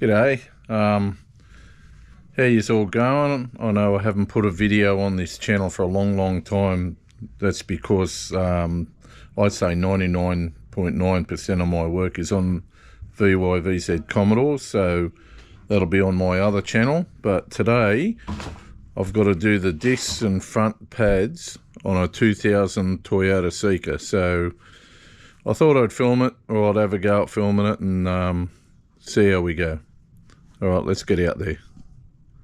G'day. How yous all going? I know I haven't put a video on this channel for a long time. That's because I'd say 99.9% of my work is on VYVZ Commodores, so that'll be on my other channel. But today I've got to do the discs and front pads on a 2000 Toyota Seca. So I thought I'd film it, or I'd have a go at filming it and see how we go. All right, let's get out there.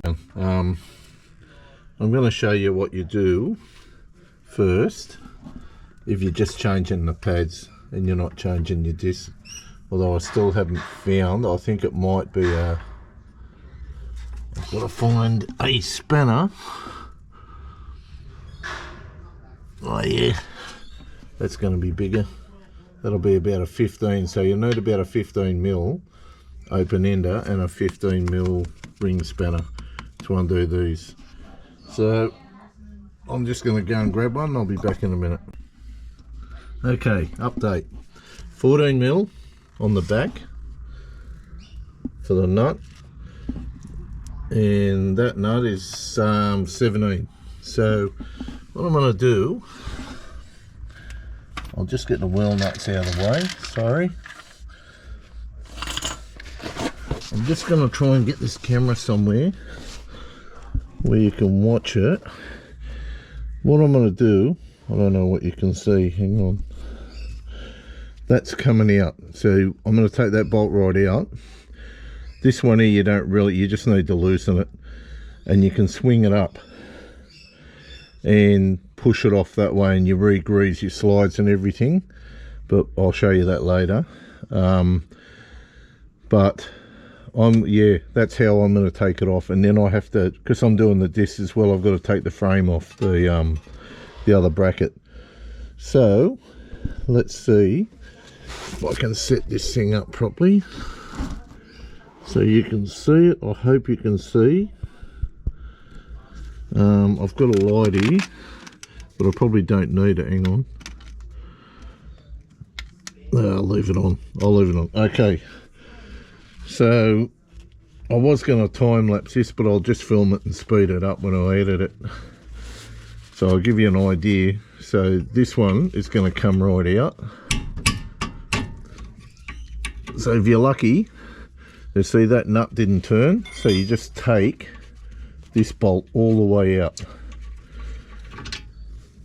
I'm going to show you what you do first if you're just changing the pads and you're not changing your disc. Although I still haven't found, I think it might be I've got to find a spanner. Oh yeah, that's going to be bigger. That'll be about a 15, so you'll need about a 15mm open ender and a 15mm ring spanner to undo these. So I'm just going to go and grab one and I'll be back in a minute. Okay, update. 14mm on the back for the nut, and that nut is 17. So what I'm going to do, I'll just get the wheel nuts out of the way, sorry. I'm just going to try and get this camera somewhere where you can watch it. What I'm going to do, I don't know what you can see, hang on. That's coming out, so I'm going to take that bolt right out. This one here you don't really, you just need to loosen it, and you can swing it up and push it off that way, and you re-grease your slides and everything, but I'll show you that later. But yeah, that's how I'm going to take it off, and then I have to, because I'm doing the disc as well, I've got to take the frame off the other bracket. So let's see if I can set this thing up properly so you can see it. I hope you can see. I've got a light here, but I probably don't need it. Hang on. I'll leave it on. I'll leave it on. Okay. So I was going to time lapse this, but I'll just film it and speed it up when I edit it. So I'll give you an idea. So this one is going to come right out. So if you're lucky, you see that nut didn't turn. So you just take this bolt all the way out.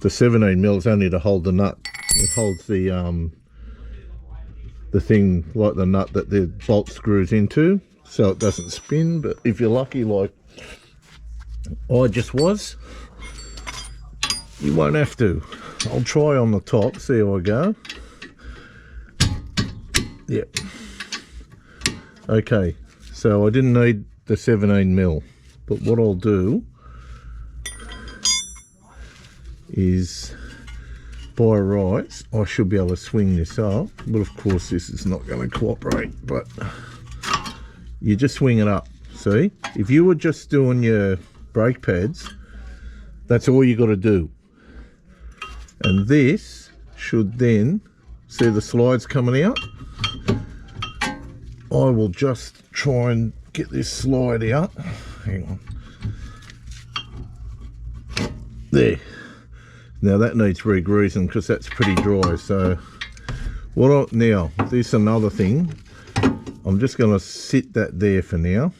The 17mm is only to hold the nut. It holds the thing like the nut that the bolt screws into, so it doesn't spin. But if you're lucky like I just was, you won't have to. I'll try on the top, see how I go. Yep. Okay, so I didn't need the 17mm, but what I'll do is, by rights, I should be able to swing this up, but of course this is not going to cooperate. But you just swing it up. See, if you were just doing your brake pads, that's all you got to do. And this should then, see the slides coming out? I will just try and get this slide out. Hang on. There. Now that needs re-greasing because that's pretty dry. So now this is another thing. I'm just going to sit that there for now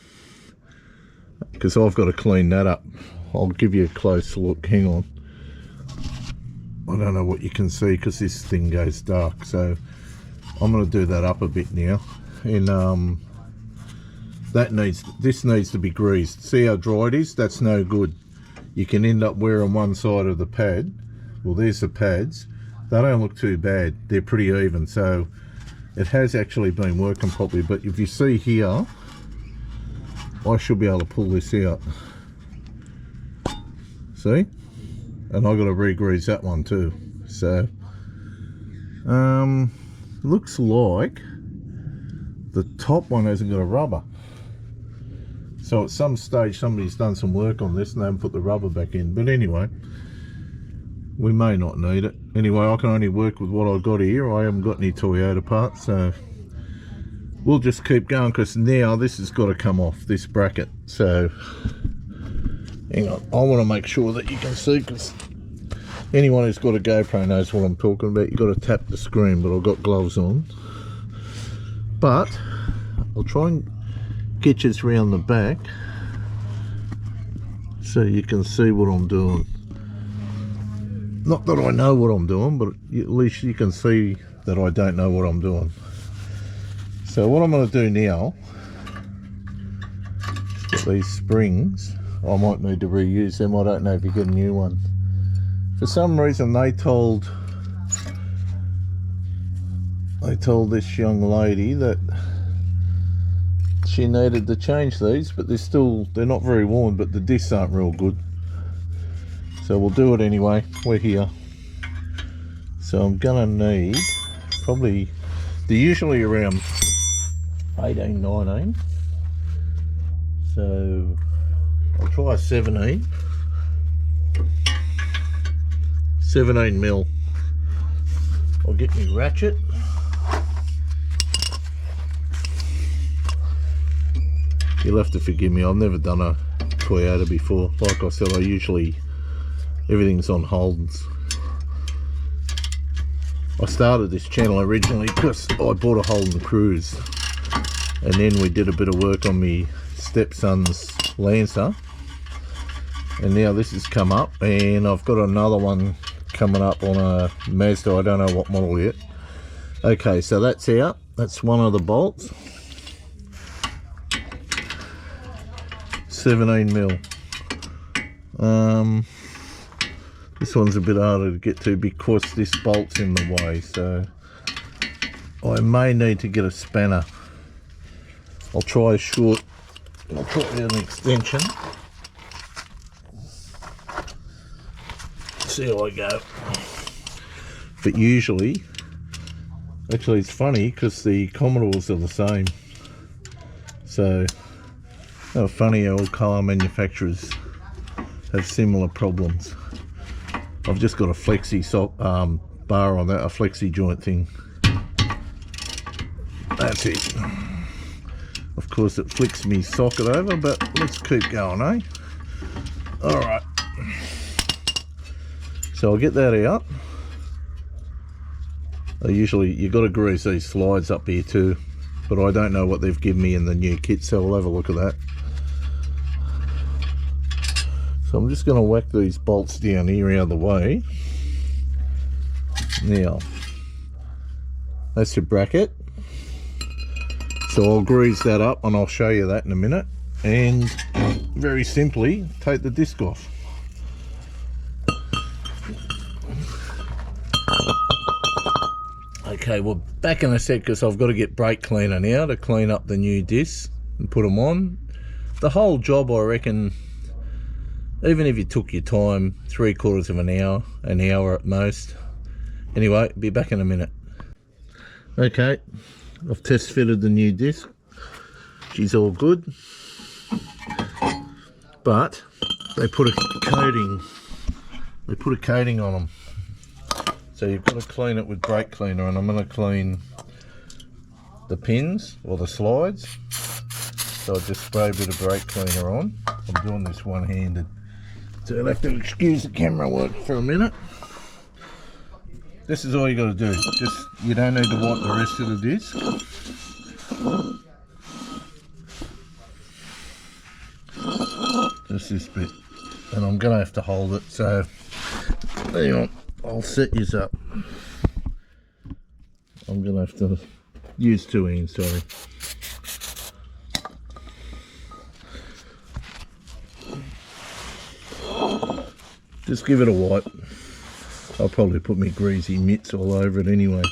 because I've got to clean that up. I'll give you a close look. Hang on. I don't know what you can see because this thing goes dark. So I'm going to do that up a bit now. And this needs to be greased. See how dry it is? That's no good. You can end up wearing one side of the pad. Well, there's the pads. They don't look too bad. They're pretty even. So it has actually been working properly. But if you see here, I should be able to pull this out. See? And I've got to re-grease that one too. So looks like the top one hasn't got a rubber. So at some stage somebody's done some work on this and they haven't put the rubber back in. But anyway, we may not need it. Anyway, I can only work with what I've got here. I haven't got any Toyota parts, so we'll just keep going, because now this has got to come off this bracket. So hang on, I want to make sure that you can see, because anyone who's got a GoPro knows what I'm talking about. You've got to tap the screen, but I've got gloves on. But I'll try and get you round the back so you can see what I'm doing. Not that I know what I'm doing, but at least you can see that I don't know what I'm doing. So what I'm going to do now, get these springs. I might need to reuse them. I don't know if you get a new one. For some reason they told this young lady that she needed to change these, but they're not very worn, but the discs aren't real good. So we'll do it anyway. We're here. So I'm gonna need probably, they're usually around 18, 19. So I'll try a 17 mil. I'll get me ratchet. You'll have to forgive me, I've never done a Toyota before. Like I said, everything's on Holdens. I started this channel originally because I bought a Holden Cruise, and then we did a bit of work on my stepson's Lancer, and now this has come up, and I've got another one coming up on a Mazda. I don't know what model yet. Okay, so that's out. That's one of the bolts. 17 mil. This one's a bit harder to get to because this bolt's in the way, so I may need to get a spanner. I'll try a short, I'll put in an extension. See how I go. But usually, actually it's funny because the Commodores are the same. So funny how all car manufacturers have similar problems. I've just got a flexi bar on that, a flexi joint thing. That's it. Of course it flicks me socket over, but let's keep going, eh? Alright. So I'll get that out. You've got to grease these slides up here too, but I don't know what they've given me in the new kit, so we'll have a look at that. So I'm just going to whack these bolts down here out of the way. Now, that's your bracket. So I'll grease that up and I'll show you that in a minute. And very simply, take the disc off. Okay, well, back in a sec because I've got to get brake cleaner now to clean up the new discs and put them on. The whole job, I reckon, even if you took your time, 3/4 of an hour at most. Anyway, be back in a minute. Okay, I've test fitted the new disc. She's all good. But they put a coating on them. So you've got to clean it with brake cleaner, and I'm going to clean the pins or the slides. So I'll just spray a bit of brake cleaner on. I'm doing this one-handed. So you'll have to excuse the camera work for a minute. This is all you got to do. You don't need to wipe the rest of the disc. Just this bit. And I'm going to have to hold it, so hang on, I'll set yours up. I'm going to have to use two hands, sorry. Just give it a wipe. I'll probably put my greasy mitts all over it anyway.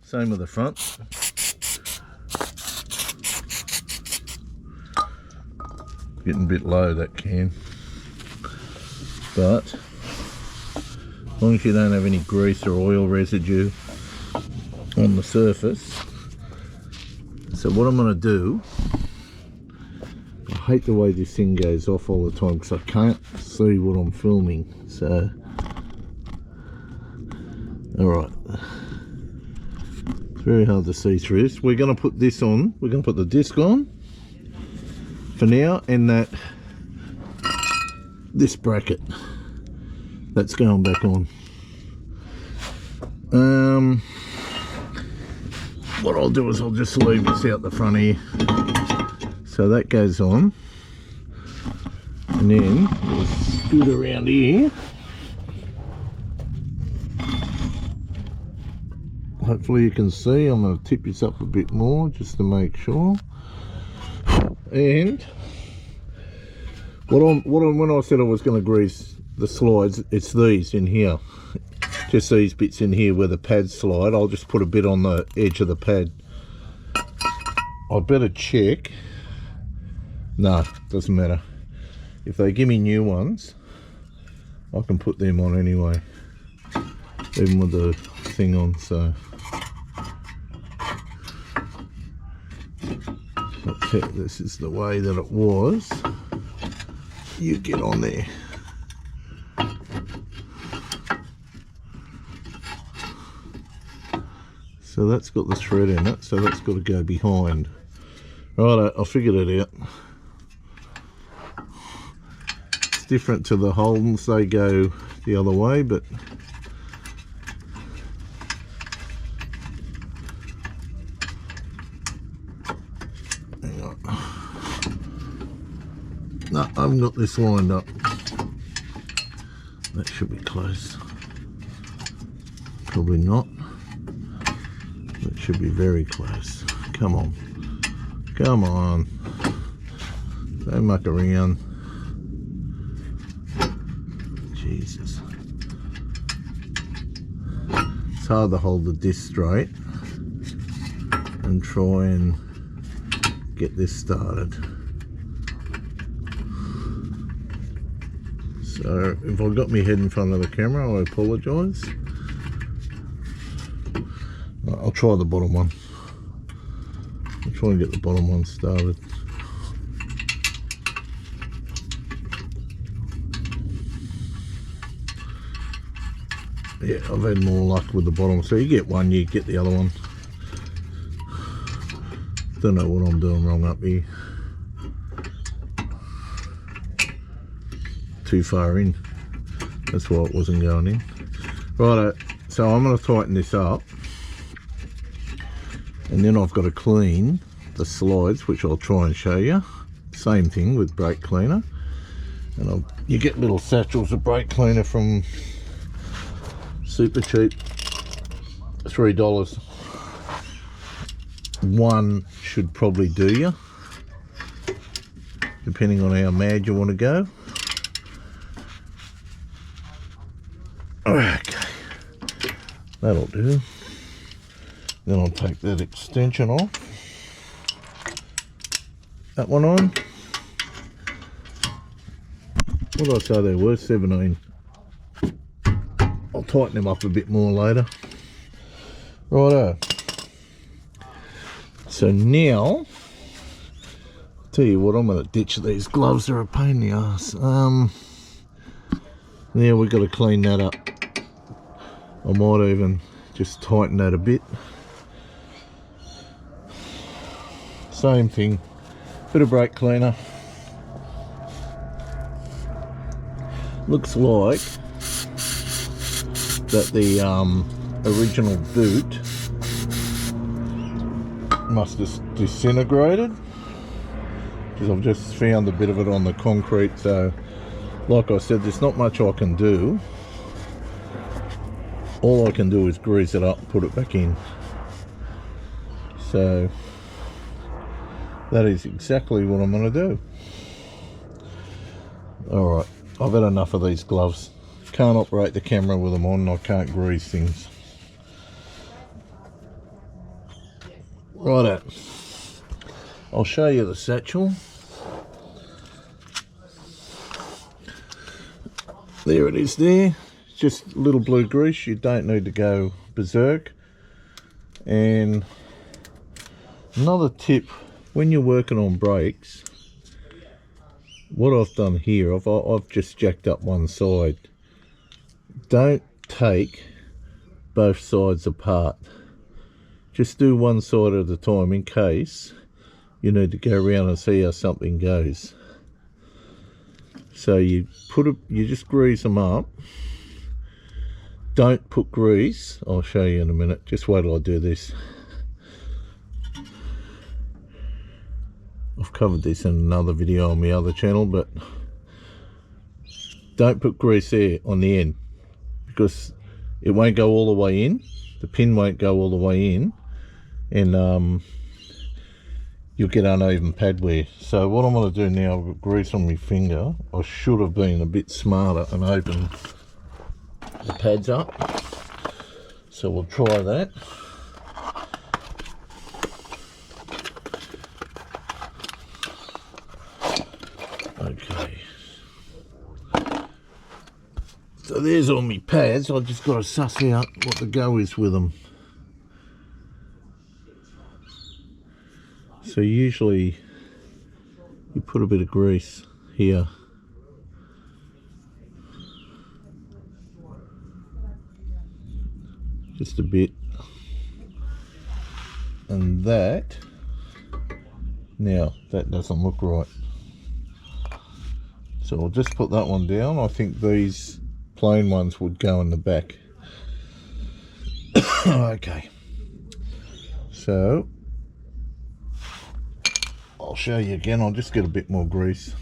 Same with the front. Getting a bit low, that can. But as long as you don't have any grease or oil residue on the surface. So what I'm going to do, I hate the way this thing goes off all the time because I can't see what I'm filming. So, alright. very hard to see through this. We're going to put this on. We're going to put the disc on for now, and this bracket that's going back on. What I'll do is I'll just leave this out the front here. So that goes on, and then we'll scoot around here. Hopefully you can see. I'm going to tip this up a bit more just to make sure. And when I said I was going to grease the slides, it's these in here. Just these bits in here where the pads slide. I'll just put a bit on the edge of the pad. I better check. No, doesn't matter. If they give me new ones, I can put them on anyway, even with the thing on. So this is the way that it was. You get on there. So that's got the thread in it, so that's got to go behind. Right, I figured it out. It's different to the Holdens, they go the other way, but hang on. No, I haven't got this lined up. That should be close. Probably not. That should be very close. Come on. Come on. Don't muck around. Jesus. It's hard to hold the disc straight and try and get this started. So if I got my head in front of the camera, I apologise. I'll try the bottom one. I'll try and get the bottom one started. Yeah, I've had more luck with the bottom. So you get one, you get the other one. Don't know what I'm doing wrong up here. Too far in. That's why it wasn't going in. Righto, so I'm going to tighten this up. And then I've got to clean the slides, which I'll try and show you. Same thing with brake cleaner. And you get little satchels of brake cleaner from super cheap, $3. One should probably do you, depending on how mad you want to go. Okay, that'll do. Then I'll take that extension off. That one on. What did I say they were? 17. I'll tighten them up a bit more later. Righto. So now, I'll tell you what, I'm going to ditch these gloves. They're a pain in the ass. Now we've got to clean that up. I might even just tighten that a bit. Same thing, bit of brake cleaner. Looks like that the original boot must have disintegrated, because I've just found a bit of it on the concrete. So like I said, there's not much I can do. All I can do is grease it up and put it back in. So that is exactly what I'm going to do. Alright, I've had enough of these gloves. Can't operate the camera with them on, I can't grease things. Righto, I'll show you the satchel. There it is there. Just a little blue grease, you don't need to go berserk. And another tip, when you're working on brakes, what I've done here, I've just jacked up one side. Don't take both sides apart. just do one side at a time in case you need to go around and see how something goes. So you just grease them up. Don't put grease. I'll show you in a minute. Just wait till I do this. I've covered this in another video on my other channel, but don't put grease there on the end because it won't go all the way in. The pin won't go all the way in, and you'll get uneven pad wear. So what I'm going to do now, I've got grease on my finger. I should have been a bit smarter and opened the pads up. So we'll try that. Okay. So there's all my pads. I've just got to suss out what the go is with them. So usually you put a bit of grease here. Just a bit. And that, now that doesn't look right. So I'll just put that one down. I think these plain ones would go in the back. Okay. So I'll show you again. I'll just get a bit more grease.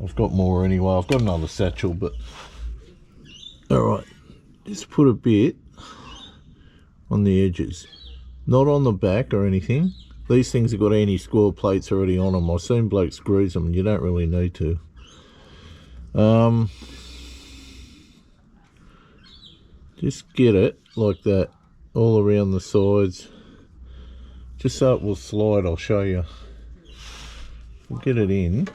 I've got more anyway. I've got another satchel, but alright, just put a bit on the edges, not on the back or anything. These things have got anti-squirrel plates already on them. I've seen blokes grease them, and you don't really need to. Just get it like that all around the sides, just so it will slide. I'll show you. We'll get it in.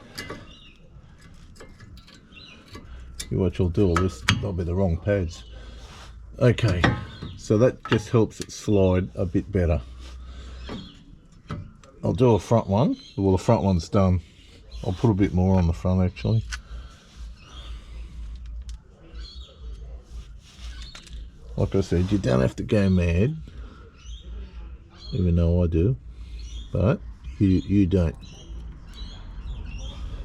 You watch, I'll do all this. That'll be the wrong pads. Okay, so that just helps it slide a bit better. I'll do a front one. Well, the front one's done. I'll put a bit more on the front actually. Like I said, you don't have to go mad, even though I do, but you don't.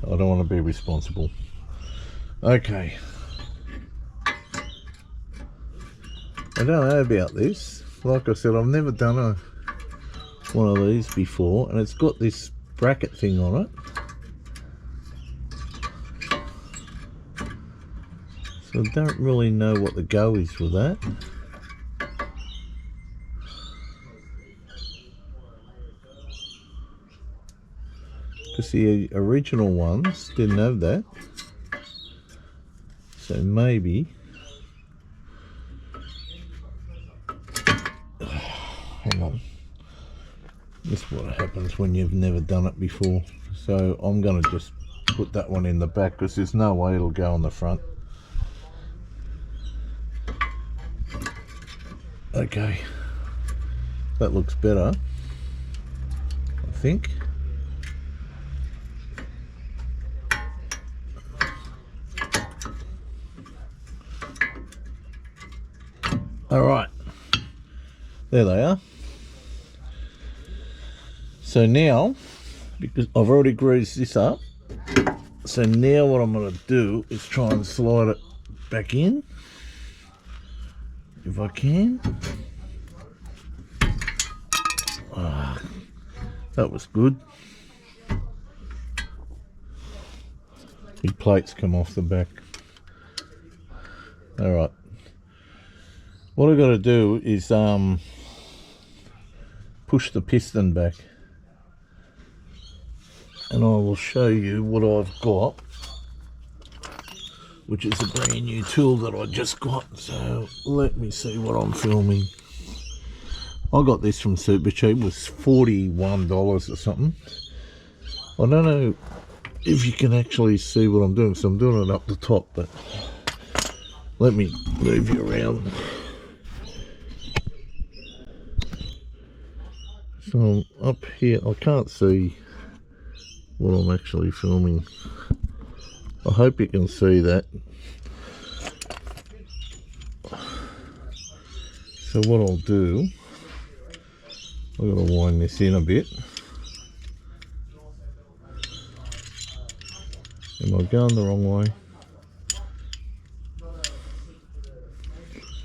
I don't want to be responsible. Okay. I don't know about this. Like I said, I've never done one of these before, and it's got this bracket thing on it. So I don't really know what the go is with that. Because the original ones didn't have that. So maybe, hang on, this is what happens when you've never done it before. So I'm going to just put that one in the back because there's no way it'll go on the front. Okay, that looks better, I think. Alright, there they are. So now, because I've already greased this up, so now what I'm going to do is try and slide it back in, if I can. Ah, that was good. Big plates come off the back. Alright. What I've got to do is push the piston back, and I will show you what I've got, which is a brand new tool that I just got. So let me see what I'm filming. I got this from Super Cheap. It was $41 or something. I don't know if you can actually see what I'm doing, so I'm doing it up the top, but let me move you around. So up here, I can't see what I'm actually filming. I hope you can see that. So what I'll do, I've got to wind this in a bit. Am I going the wrong way?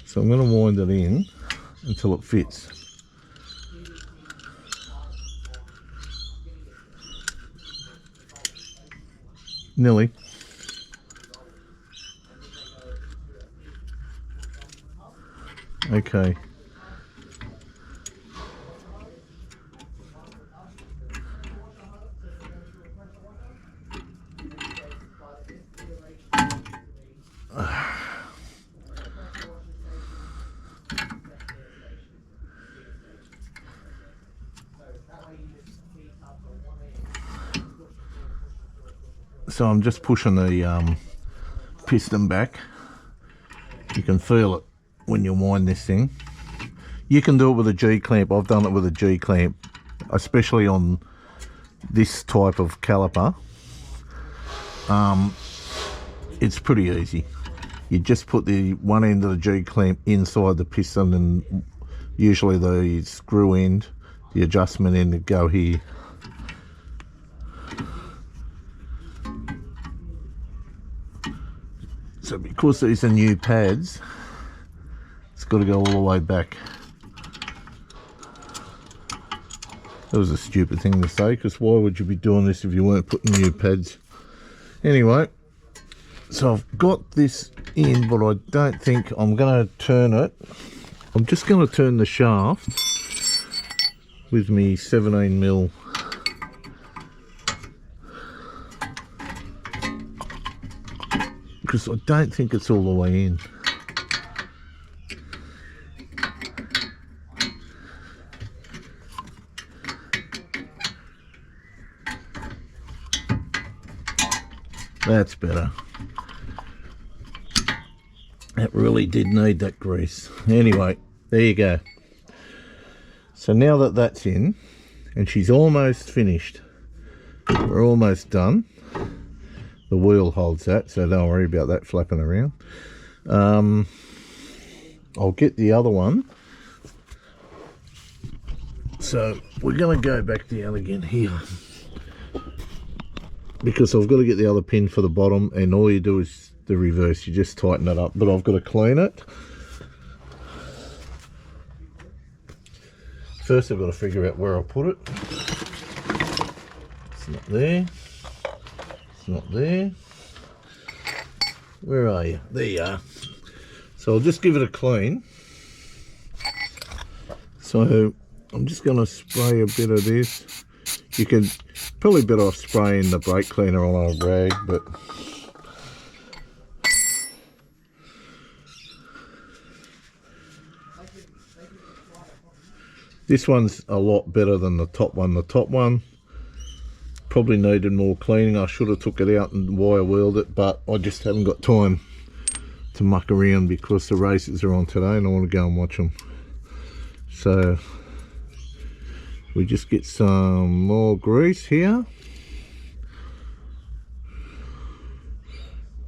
So I'm going to wind it in until it fits. Nearly. Okay. So I'm just pushing the piston back. You can feel it when you wind this thing. You can do it with a G-clamp. I've done it with a G-clamp, especially on this type of caliper. It's pretty easy. You just put the one end of the G-clamp inside the piston, and usually the screw end, the adjustment end, would go here. So because these are new pads, it's got to go all the way back. That was a stupid thing to say, because why would you be doing this if you weren't putting new pads? Anyway, so I've got this in, but I don't think I'm going to turn it. I'm just going to turn the shaft with me 17mm. Because I don't think it's all the way in. That's better. That really did need that grease. Anyway, there you go. So now that that's in, and she's almost finished, we're almost done. The wheel holds that, so don't worry about that flapping around. I'll get the other one. So we're going to go back down again here, because I've got to get the other pin for the bottom, and all you do is the reverse. You just tighten it up, but I've got to clean it. First I've got to figure out where I'll put it. It's not there. It's not there. Where are you? There you are. So I'll just give it a clean. So I'm just going to spray a bit of this. You can probably better off spraying the brake cleaner on a rag, but this one's a lot better than the top one. The top one probably needed more cleaning. I should have took it out and wire wheeled it, but I just haven't got time to muck around because the races are on today and I want to go and watch them. So we just get some more grease here,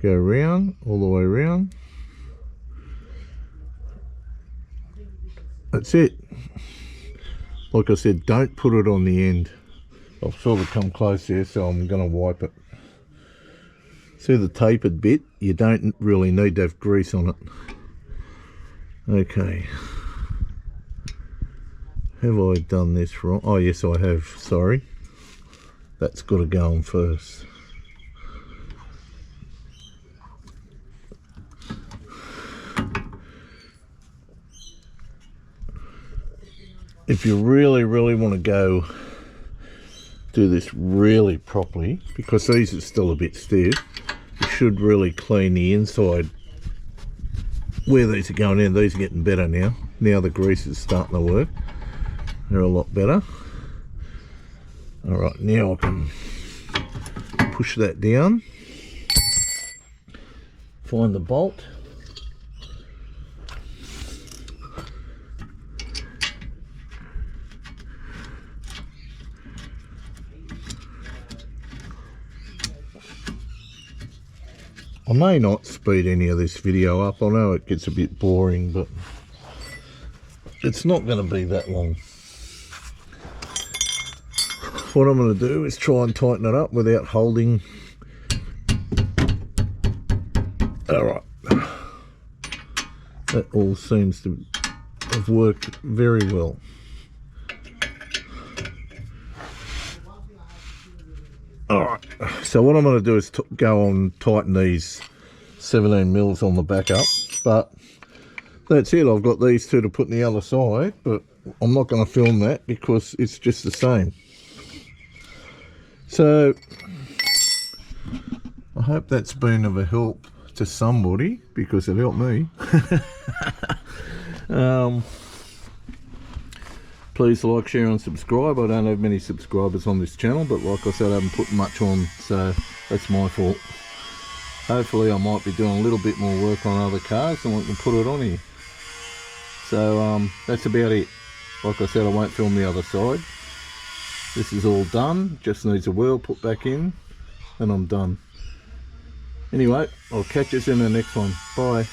go around, all the way around. That's it. Like I said, don't put it on the end. I've sort of come close here, so I'm going to wipe it. See the tapered bit? You don't really need to have grease on it. Okay. Have I done this wrong? Oh yes, I have. Sorry. That's got to go on first. If you really want to go do this really properly, because these are still a bit stiff, you should really clean the inside where these are going in. These are getting better now. Now the grease is starting to work. They're a lot better. Alright, now I can push that down, find the bolt. I may not speed any of this video up. I know it gets a bit boring, but it's not going to be that long. What I'm going to do is try and tighten it up without holding. Alright, that all seems to have worked very well. Alright, so what I'm going to do is go and tighten these 17 mils on the back up, but that's it. I've got these two to put on the other side, but I'm not going to film that because it's just the same. So I hope that's been of a help to somebody, because it helped me. Please like, share and subscribe. I don't have many subscribers on this channel, but like I said, I haven't put much on, so that's my fault. Hopefully I might be doing a little bit more work on other cars and I can put it on here. So that's about it. Like I said, I won't film the other side. This is all done, just needs a wheel put back in and I'm done. Anyway, I'll catch us in the next one. Bye.